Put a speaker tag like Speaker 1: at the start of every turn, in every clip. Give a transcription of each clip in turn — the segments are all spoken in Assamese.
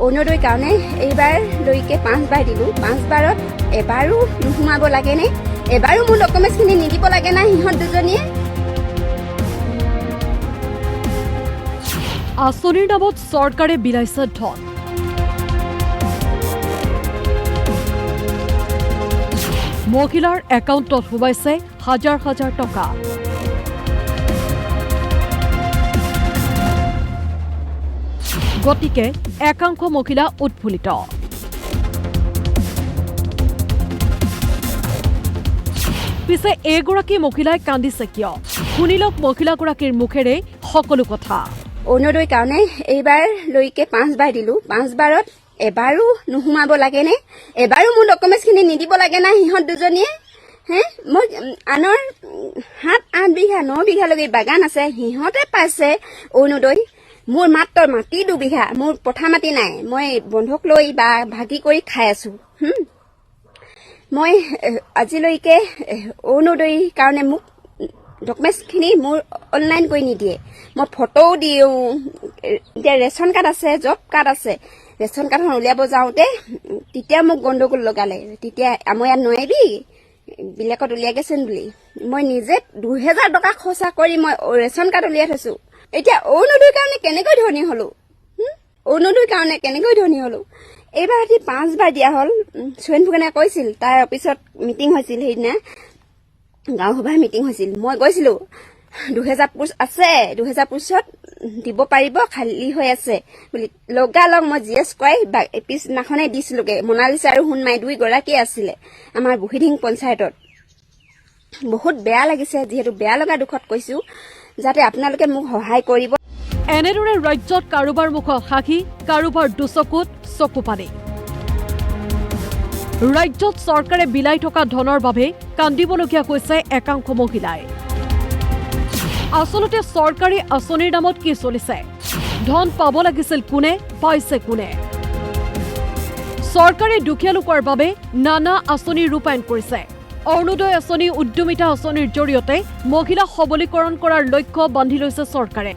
Speaker 1: অৰুণোদয়ৰ কাৰণে এইবাৰলৈকে 5বাৰ দিলোঁ। 5বাৰত এবাৰো নোসোমাব লাগেনে? এবাৰো মোৰ ডকুমেণ্টছখিনি নিদিব লাগে না সিহঁত দুজনীয়ে?
Speaker 2: আঁচনিৰ নামত চৰকাৰে বিলাইছে ধন। মহিলাৰ একাউণ্টত সোমাইছে হাজাৰ হাজাৰ টকা। গতিকে একাংশ মহিলা উৎফুল্লিত। পিছে এইগৰাকী মহিলাই কান্দিছে কিয়? শুনি লওক মহিলাগৰাকীৰ মুখেৰে সকলো কথা।
Speaker 1: অৰুণোদয়ৰ কাৰণে এইবাৰলৈকে 5বাৰ দিলোঁ। 5বাৰত এবাৰো নোসোমাব লাগেনে? এবাৰো মোৰ ডকুমেণ্টছখিনি নিদিব লাগে না সিহঁত দুজনীয়ে? মই আনৰ 7-8 বিঘা 9 বিঘালৈকে বাগান আছে, সিহঁতে পাইছে অৰুণোদয়। মোৰ মাত্ৰ মাটি 2 বিঘা, মোৰ পথাৰ মাটি নাই। মই বন্ধক লৈ বা ভাগি কৰি খাই আছোঁ। মই আজিলৈকে অৰুণোদয়ৰ কাৰণে মোক ডকুমেণ্টছখিনি মোৰ অনলাইন কৰি নিদিয়ে। মই ফটোও দিওঁ। এতিয়া ৰেচন কাৰ্ড আছে, জব কাৰ্ড আছে। ৰেচন কাৰ্ডখন উলিয়াব যাওঁতে তেতিয়া মোক গণ্ডগোল লগালে। তেতিয়া মই ইয়াত নোৱাৰিবি, বেলেগত উলিয়াই গৈছে বুলি। মই নিজে 2000 টকা খৰচা কৰি মই ৰেচন কাৰ্ড উলিয়াই থৈছোঁ। এতিয়া অৰুণোদয়ৰ কাৰণে কেনেকৈ ধনী হ'লোঁ? অৰুণোদয়ৰ কাৰণে কেনেকৈ ধনী হ'লোঁ? এইবাৰ ৰাতি 5বাৰ দিয়া হ'ল। সুৰেণ ফুকনে কৈছিল, তাৰ অফিচত মিটিং হৈছিল, সেইদিনা গাঁও সভাৰ মিটিং হৈছিল। মই গৈছিলোঁ। 2000 পোষ্ট আছে, 2000 পোষ্টত দিব পাৰিব, খালী হৈ আছে বুলি লগালগ মই GS কৰাই পিছদিনাখনে দিছিলোঁগৈ। মনালিছা আৰু সোণমাই 2গৰাকী আছিলে আমাৰ বুঢ়ীডিং পঞ্চায়তত। বহুত বেয়া লাগিছে, যিহেতু বেয়া লগা দুখত কৈছোঁ, যাতে আপোনালোকে মোক সহায় কৰিব।
Speaker 2: এনেদৰে ৰাজ্যত কাৰোবাৰ মুখত হাঁহি, কাৰোবাৰ দুচকুত চকু পানী। ৰাজ্যত চৰকাৰে বিলাই থকা ধনৰ বাবে কান্দিবলগীয়া হৈছে একাংশ মহিলাই। আচলতে চৰকাৰী আঁচনিৰ নামত কি চলিছে? ধন পাব লাগিছিল কোনে, পাইছে কোনে? চৰকাৰে দুখীয়া লোকৰ বাবে নানা আঁচনি ৰূপায়ণ কৰিছে। অৰুণোদয় আঁচনি, উদ্যমিতা আঁচনিৰ জৰিয়তে মহিলা সবলীকৰণ কৰাৰ লক্ষ্য বান্ধি লৈছে চৰকাৰে।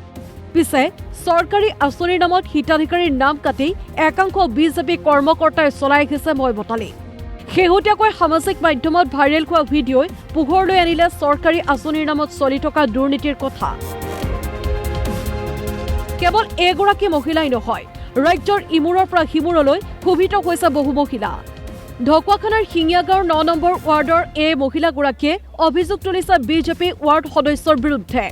Speaker 2: পিছে চৰকাৰী আঁচনিৰ নামত হিতাধিকাৰীৰ নাম কাটি একাংশ বিজেপি কৰ্মকৰ্তাই চলাই আহিছে মই বতালি। শেহতীয়াকৈ সামাজিক মাধ্যমত ভাইৰেল হোৱা ভিডিঅ'ই পোহৰলৈ আনিলে চৰকাৰী আঁচনিৰ নামত চলি থকা দুৰ্নীতিৰ কথা। কেৱল এগৰাকী মহিলাই নহয়, ৰাজ্যৰ ইমূৰৰ পৰা সিমূৰলৈ ক্ষোভিত হৈছে বহু মহিলা। ঢকুৱাখানাৰ শিঙিয়াগাঁৱৰ 9 নম্বৰ ৱাৰ্ডৰ এই মহিলাগৰাকীয়ে অভিযোগ তুলিছে বিজেপি ৱাৰ্ড সদস্যৰ বিৰুদ্ধে।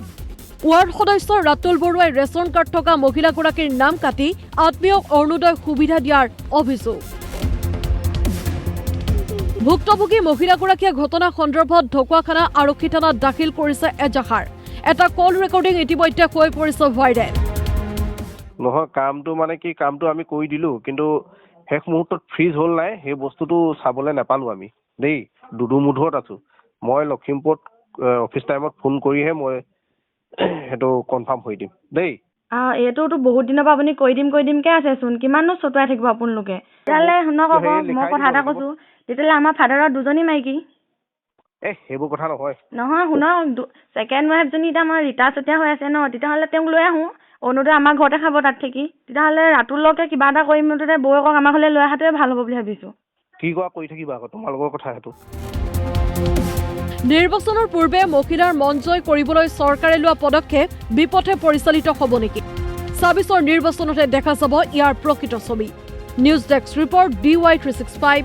Speaker 2: ৱাৰ্ড সদস্য ৰাতুল বৰুৱাই ৰেচন কাৰ্ড থকা মহিলাগৰাকীৰ নাম কাটি আত্মীয়ক অৰুণোদয় সুবিধা দিয়াৰ অভিযোগ। ভুক্তভোগী মহিলাগৰাকীয়ে ঘটনা সন্দৰ্ভত ঢকুৱাখানা আৰক্ষী থানাত দাখিল কৰিছে এজাহাৰ। এটা কল ৰেকৰ্ডিং ইতিমধ্যে হৈ পৰিছে ভাইৰেল।
Speaker 3: নহয়, কামটো মানে কি, কামটো আমি কৰি দিলোঁ, কিন্তু শেষ মুহূৰ্তত ফ্ৰিজ হ'ল নাই, সেই বস্তুটো চাবলৈ নাপালোঁ আমি দেই। দুধুমুধুৰত আছোঁ। মই লখিমপুৰত অফিচ টাইমত ফোন কৰিহে মই সেইটো কনফাৰ্ম কৰি দিম দেই।
Speaker 4: এইটোতো বহুত দিনৰ পৰা আপুনি কৰি দিমকে আছেচোন, কিমাননো চতুৱাই থাকিব আপোনালোকে? তেতিয়াহ'লে শুনক আকৌ, মই কথা এটা কৈছোঁ, তেতিয়াহ'লে আমাৰ ফাদাৰৰ 2জনী মাইকী।
Speaker 3: সেইবোৰ কথা নহয়।
Speaker 4: নহয়, শুনক, ছেকেণ্ড ৱাইফজনী এতিয়া আমাৰ ৰীতা চতিয়া হৈ আছে ন, তেতিয়াহ'লে তেওঁক লৈ আহোঁ। অৰুণোদয় আমাৰ ঘৰতে খাব তাত থাকি। তেতিয়াহ'লে ৰাতুলকে কিবা এটা কৰিম, মুঠতে বৌয়েকক আমাৰ ঘৰলৈ লৈ অহাটোৱে ভাল হ'ব বুলি ভাবিছোঁ।
Speaker 3: কি কৰা কৰি থাকিবা আকৌ, তোমালোকৰ কথা সেইটো।
Speaker 2: নিৰ্বাচনৰ পূৰ্বে মহিলাৰ মন জয় কৰিবলৈ চৰকাৰে লোৱা পদক্ষেপ বিপথে পৰিচালিত হ'ব নেকি? ২৬ৰ নিৰ্বাচনতে দেখা যাব ইয়াৰ প্ৰকৃত ছবি। News desk report DY365।